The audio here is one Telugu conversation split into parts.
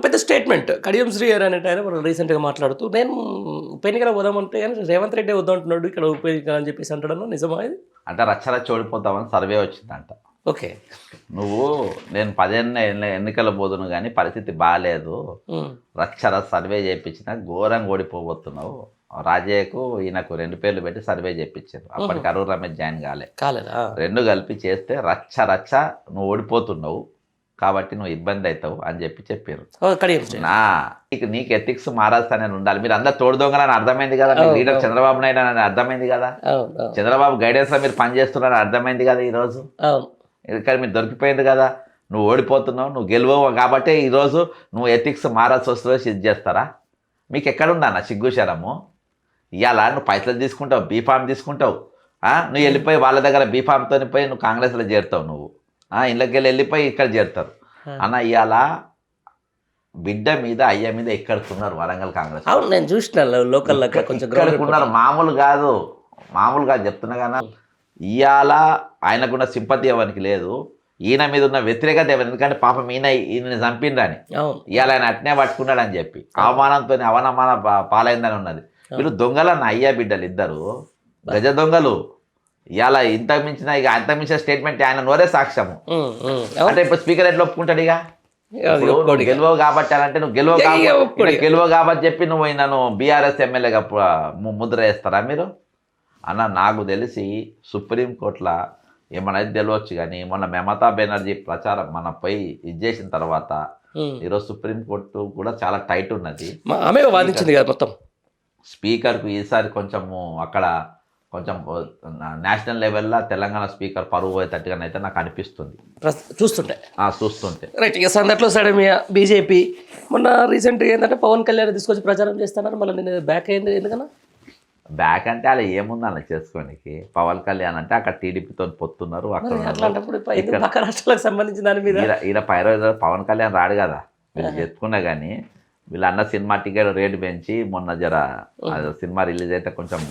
పెద్ద స్టేట్మెంట్ కడియం శ్రీ గారు అనేట ఆయన మనం రీసెంట్గా మాట్లాడుతూ నేను ఉప ఎన్నికల వద్దామంటే కానీ రేవంత్ రెడ్డి వద్దంటున్నాడు ఇక్కడ ఉప ఎన్నికలు అని చెప్పేసి అంటాడను నిజమా ఇది? అంటే రచ్చరచ్చ ఓడిపోతామని సర్వే వచ్చిందంట. ఓకే. నువ్వు నేను 10 ఎన్నికల పోదును కానీ పరిస్థితి బాగాలేదు, రచ్చర సర్వే చేయించిన ఘోరంగా ఓడిపోబోతున్నావు. రాజయ్యకు ఈయనకు 2 పేర్లు పెట్టి సర్వే చేయించారు. అప్పటికి అరుణ్ రమేష్ జాయిన్ కాలేదా? 2 కలిపి చేస్తే రచ్చ రచ్చ నువ్వు ఓడిపోతున్నావు కాబట్టి నువ్వు ఇబ్బంది అవుతావు అని చెప్పారు. నీకు ఎథిక్స్ మారాల్సిన ఉండాలి. మీరు అందరు తోడుదొంగలని అర్థమైంది కదా, మీ లీడర్ చంద్రబాబు నాయుడు అని అర్థమైంది కదా, చంద్రబాబు గైడెన్స్ లో మీరు పనిచేస్తున్నారని అర్థమైంది కదా. ఈరోజు ఇక్కడ మీరు దొరికిపోయింది కదా, నువ్వు ఓడిపోతున్నావు, నువ్వు గెలవవు కాబట్టి ఈరోజు నువ్వు ఎథిక్స్ మారాల్సి వస్తుందో ఇది చేస్తారా? మీకు ఎక్కడుందన్న సిగ్గు శరము? ఇవాళ నువ్వు పైసలు తీసుకుంటావు, బీఫామ్ తీసుకుంటావు, నువ్వు వెళ్ళిపోయి వాళ్ళ దగ్గర బీఫామ్తో పోయి నువ్వు కాంగ్రెస్లో చేరుతావు. నువ్వు ఇళ్ళకి వెళ్ళిపోయి ఇక్కడ చేరుతారు అన్న. ఇవాళ బిడ్డ మీద అయ్య మీద ఎక్కడుకున్నారు వరంగల్ కాంగ్రెస్. నేను చూసిన లోకల్ కొంచెం ఉన్నారు, మామూలుగా చెప్తున్నా కదా. ఇవాళ ఆయనకున్న సింపతి ఎవరికి లేదు, ఈయన మీద ఉన్న వ్యతిరేకత ఎవరు, ఎందుకంటే పాపం ఈయన చంపిండ్రని ఇవాళ ఆయన అట్నే పట్టుకున్నాడు అని చెప్పి అవమానంతో అవమాన పాలైందని ఉన్నది. వీళ్ళు దొంగలన్న అయ్యా బిడ్డలు ఇద్దరు గజ దొంగలు. ఇవాళ ఇంత మించిన స్టేట్మెంట్ ఆయన నోరే సాక్ష్యము. అంటే ఇప్పుడు స్పీకర్ ఎట్లా ఒప్పుకుంటాడు? ఇక గెలవవు కాబట్టి అంటే నువ్వు గెలవవు కాబట్టి చెప్పి నువ్వు నన్ను బీఆర్ఎస్ ఎమ్మెల్యేగా ముద్ర వేస్తారా మీరు అన్న? నాకు తెలిసి సుప్రీంకోర్టులో ఏమన్నా తెలియవచ్చు కానీ మొన్న మమతా బెనర్జీ ప్రచారం మన పోయి ఇది చేసిన తర్వాత ఈరోజు సుప్రీంకోర్టు కూడా చాలా టైట్ ఉన్నది. ఆమె వాదించింది కదా మొత్తం. స్పీకర్కు ఈసారి కొంచెము అక్కడ కొంచెం నేషనల్ లెవెల్లో తెలంగాణ స్పీకర్ పరువు పోయేటట్టుగా అయితే నాకు అనిపిస్తుంది చూస్తుంటే. రైట్. ఇక సందట్లో సడమియా బీజేపీ మొన్న రీసెంట్గా ఏంటంటే పవన్ కళ్యాణ్ తీసుకొచ్చి ప్రచారం చేస్తున్నారు, మళ్ళీ నేను బ్యాక్ అయింది ఎందుకన్నా? బ్యాక్ అంటే అలా ఏముంది అలా చేసుకోనికి. పవన్ కళ్యాణ్ అంటే అక్కడ టీడీపీతో పొత్తున్నారు, అక్కడ రాష్ట్రాలకు సంబంధించిన దాని మీద ఈయన పవన్ కళ్యాణ్ రాడు కదా, వీళ్ళు చెప్పుకున్నా కానీ వీళ్ళు అన్న సినిమా టికెట్ రేటు పెంచి మొన్న సినిమా రిలీజ్ అయితే కొంచెం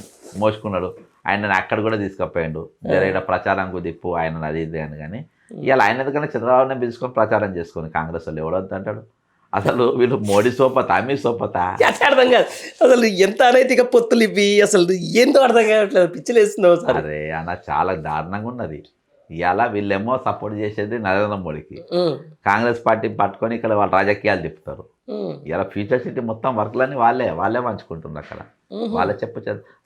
మోసుకున్నాడు. ఆయన అక్కడ కూడా తీసుకుపోయాడు, జర ప్రచారం కుదిప్పు ఆయన అది ఇది అని. కానీ ఇవాళ ఆయన ఎందుకంటే చంద్రబాబుని పిలుచుకొని ప్రచారం చేసుకొని కాంగ్రెస్ వాళ్ళు ఎవడొద్దు అంటాడు? అసలు వీళ్ళు మోడీ సోపత మీ సోపత అర్థం కాదు. అసలు ఎంత అనైతిక పొత్తులు ఇవి, అసలు ఏందో అర్థం కావట్లేదు, పిచ్చిలేస్తున్నావు సార్. అరే అన్న చాలా దారుణంగా ఉన్నది. ఇవాళ వీళ్ళేమో సపోర్ట్ చేసేది నరేంద్ర మోడీకి, కాంగ్రెస్ పార్టీ పట్టుకొని ఇక్కడ వాళ్ళు రాజకీయాలు తిప్పుతారు. ఇలా ఫ్యూచర్ సిటీ మొత్తం వర్క్లన్నీ వాళ్ళే పంచుకుంటున్నారు అక్కడ. వాళ్ళే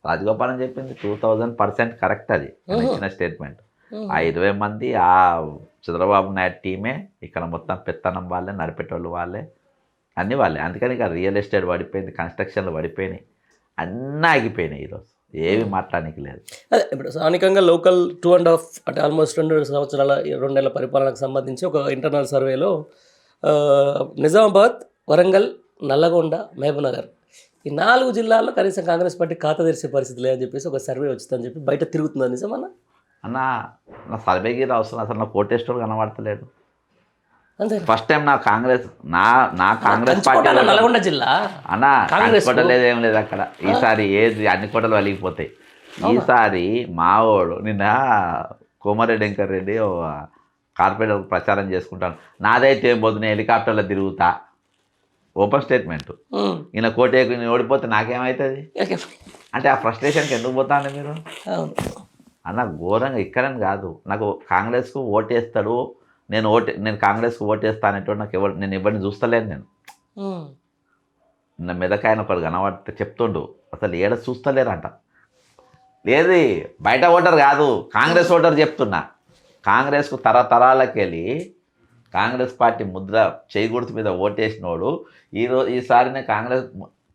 రాజగోపాల్ చెప్పింది 2000% కరెక్ట్. అది ఇచ్చిన స్టేట్మెంట్. ఆ 20 మంది ఆ చంద్రబాబు నాయుడు టీమే ఇక్కడ మొత్తం పెత్తనం వాళ్ళే, నడిపేటోళ్ళు వాళ్ళే, అన్నీ వాళ్ళే. అందుకని ఇక రియల్ ఎస్టేట్ పడిపోయింది, కన్స్ట్రక్షన్లు పడిపోయినాయి, అన్నీ ఆగిపోయినాయి. ఈరోజు ఏమి మాట్లాడడానికి లేదు. అదే ఇప్పుడు స్థానికంగా లోకల్ 2.5 అంటే ఆల్మోస్ట్ 2 సంవత్సరాల 2 నెలల పరిపాలనకు సంబంధించి ఒక ఇంటర్నల్ సర్వేలో నిజామాబాద్, వరంగల్, నల్లగొండ, మహబూబ్నగర్ ఈ 4 జిల్లాల్లో కనీసం కాంగ్రెస్ పార్టీ ఖాతా తెరిచే పరిస్థితి లేదని చెప్పేసి ఒక సర్వే వచ్చిందని చెప్పి బయట తిరుగుతుంది. నిజమన్నా? నా సర్వేకి అవసరం, అసలు నా కోటేశ్వరుడు కనబడతలేడు. ఫస్ట్ టైం నా కాంగ్రెస్ పార్టీ నల్గొండ జిల్లా అన్న కాంగ్రెస్ కోటలేదు, ఏం లేదు అక్కడ. ఈసారి ఏది అన్ని కోటలు వలిగిపోతాయి. ఈసారి మావోడు నిన్న కోమారెడ్డి వెంకర్ రెడ్డి కార్పొరేటర్ ప్రచారం చేసుకుంటాను, నాదైతే ఏం పోతుంది హెలికాప్టర్లో తిరుగుతా, ఓపెన్ స్టేట్మెంట్. ఈయన కోటేకు ఓడిపోతే నాకేమవుతుంది అంటే ఆ ఫ్రస్ట్రేషన్కి ఎందుకు పోతాను మీరు అన్న? ఘోరంగా ఇక్కడని కాదు, నాకు కాంగ్రెస్కు ఓటేస్తాడు, నేను కాంగ్రెస్కు ఓటేస్తా అనేటోడు నాకు నేను ఎవరిని చూస్తలేను. నేను నా మెదకాయన ఒకడు కనబడితే చెప్తుండు, అసలు ఏడ చూస్తలేరంట. లేదు బయట ఓటర్ కాదు, కాంగ్రెస్ ఓటర్ చెప్తున్నా. కాంగ్రెస్కు తరతరాలకి వెళ్ళి కాంగ్రెస్ పార్టీ ముద్ర చేయిగుర్తు మీద ఓటేసినోడు ఈసారి నేను కాంగ్రెస్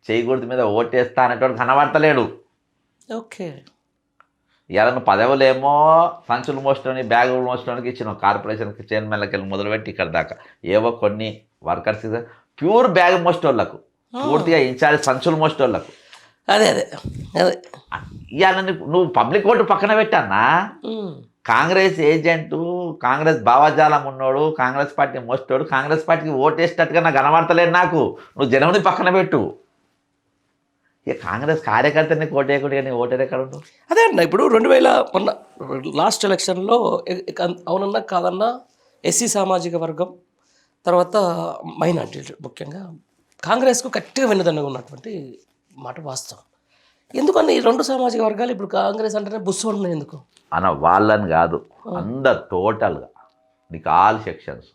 చేయిగుర్తు మీద ఓటేస్తా అనేటోడు కనబడతలేడు. ఓకే. ఇలా పదవులేమో సంచులు మోసడానికి, బ్యాగులు మోసడానికి ఇచ్చిన కార్పొరేషన్కి చైర్మన్లకి వెళ్ళి మొదలుపెట్టి ఇక్కడ దాకా ఏవో కొన్ని వర్కర్స్ ప్యూర్ బ్యాగ్ మోసేటోళ్ళకు, పూర్తిగా ఇన్ఛార్జ్ సంచులు మోసేటోళ్ళకు. అదే ఇవాళ నువ్వు పబ్లిక్ ఓటు పక్కన పెట్టన్నా, కాంగ్రెస్ ఏజెంటు, కాంగ్రెస్ భావజాలం ఉన్నోడు, కాంగ్రెస్ పార్టీ మోసేటోడు కాంగ్రెస్ పార్టీకి ఓటేసేటట్టుగా నాకు కనబడతలేదు. నాకు నువ్వు జనంని పక్కన పెట్టు. ఇక కాంగ్రెస్ కార్యకర్తని ఓటేయకుండా నీ ఓటేది ఎక్కడ ఉండవు? అదే అన్న, ఇప్పుడు 2000 లాస్ట్ ఎలక్షన్లో అవునన్నా కాదన్నా ఎస్సీ సామాజిక వర్గం తర్వాత మైనార్టీలు ముఖ్యంగా కాంగ్రెస్కు గట్టిగా వెన్నుదన్నుగా ఉన్నటువంటి మాట వాస్తవం. ఎందుకని ఈ రెండు సామాజిక వర్గాలు ఇప్పుడు కాంగ్రెస్ అంటేనే బుస్సు ఉన్నాయి ఎందుకు? అన్న వాళ్ళని కాదు, అందరు టోటల్గా నీకు ఆల్ సెక్షన్స్.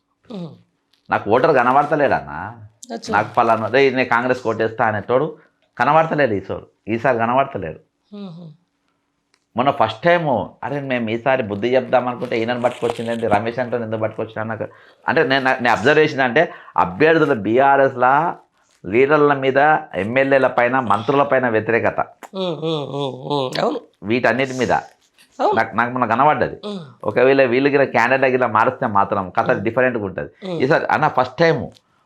నాకు ఓటర్ కనబడతలేడన్నా, నాకు పలానా రే నేను కాంగ్రెస్ కోటేస్తా అనేటోడు కనబడతలేడు ఈసారి కనబడతలేడు. మొన్న ఫస్ట్ టైము అరే మేము ఈసారి బుద్ధి చెప్దాం అనుకుంటే ఈయనను పట్టుకొచ్చింది రమేష్ అంటే ఎందుకు పట్టుకొచ్చినా నాకు అంటే నేను అబ్జర్వేషన్ అంటే అభ్యర్థుల బీఆర్ఎస్లా లీడర్ల మీద ఎమ్మెల్యేల పైన మంత్రుల పైన వ్యతిరేకత అవును వీటన్నిటి మీద నాకు మన కనబడ్డది. ఒకవేళ వీళ్ళకి క్యాండిడేట్ ఇలా మారిస్తే మాత్రం కథ డిఫరెంట్గా ఉంటుంది. ఈసారి అన్న ఫస్ట్ టైం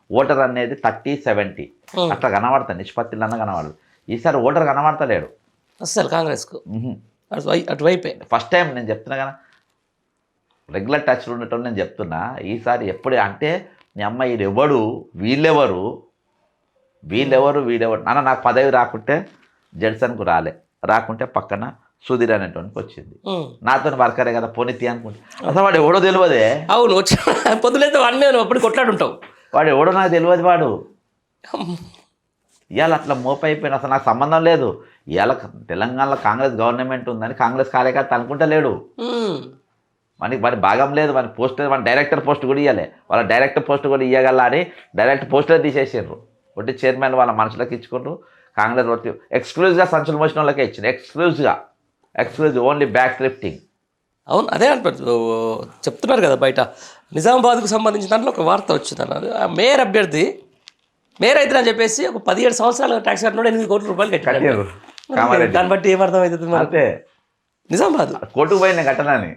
ఓటర్ అనేది 30-70 అట్లా కనబడతాను, నిష్పత్తిలో కనబడదు. ఈసారి ఓటర్ కనబడతలేడు అస్సలు కాంగ్రెస్కు అటువైపే. ఫస్ట్ టైం నేను చెప్తున్నా కదా, రెగ్యులర్ టచ్లో ఉండటం నేను చెప్తున్నా. ఈసారి ఎప్పుడు అంటే నీ అమ్మ వీడెవడు వీళ్ళెవరు అన్న నాకు పదవి రాకుంటే జడ్సన్కు రాకుంటే పక్కన సుధీర్ అనేటువంటి వచ్చింది, నాతో వర్కరే కదా పోనీతి అనుకుంటే అసలు వాడు ఎవడో తెలియదే. అవును వచ్చి పొద్దులైతే వాడిని అప్పుడు కొట్లాడుంటావు, వాడు ఎవడో నాకు తెలియదు. వాడు ఇవాళ అట్లా మోపైపోయిన అసలు నాకు సంబంధం లేదు. ఇవాళ తెలంగాణలో కాంగ్రెస్ గవర్నమెంట్ ఉందని కాంగ్రెస్ కార్యకర్త అనుకుంటలేడు. వాడి భాగం లేదు, వాడి పోస్ట్ వాడి డైరెక్టర్ పోస్ట్ కూడా ఇవ్వలే. వాళ్ళ డైరెక్టర్ పోస్ట్ కూడా ఇవ్వగల అని డైరెక్ట్ పోస్టులే తీసేసారు. ఒకటి చైర్మన్ వాళ్ళ మనుషులకు ఇచ్చుకుంటూ కాంగ్రెస్ ఒకటి ఎక్స్క్లూజివ్గా సంచులు మోసిన వాళ్ళకే ఇచ్చింది. Exclusive only back lifting. అవును అదే అంటారు చెప్తున్నారు కదా బయట. నిజామాబాద్కు సంబంధించిన దాంట్లో ఒక వార్త వచ్చింది అన్నారు, ఆ మేయర్ అభ్యర్థి మేయర్ అవుతుందని చెప్పేసి ఒక 17 సంవత్సరాలు ట్యాక్స్ కట్టినోడు 8 కోట్ల రూపాయలు కట్టారు. దాన్ని బట్టి ఏమర్థమవుతుంది మరి? నిజామాబాద్ కోర్టుకు పోయిన కట్టనని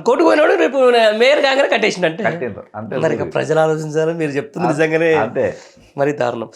కోర్టుకు పోయినాడు రేపు మేయర్ కాగానే కట్టేసిండు అంటే మరి ప్రజలు ఆలోచించాలి. మీరు చెప్తుంది నిజంగానే మరి దారుణం.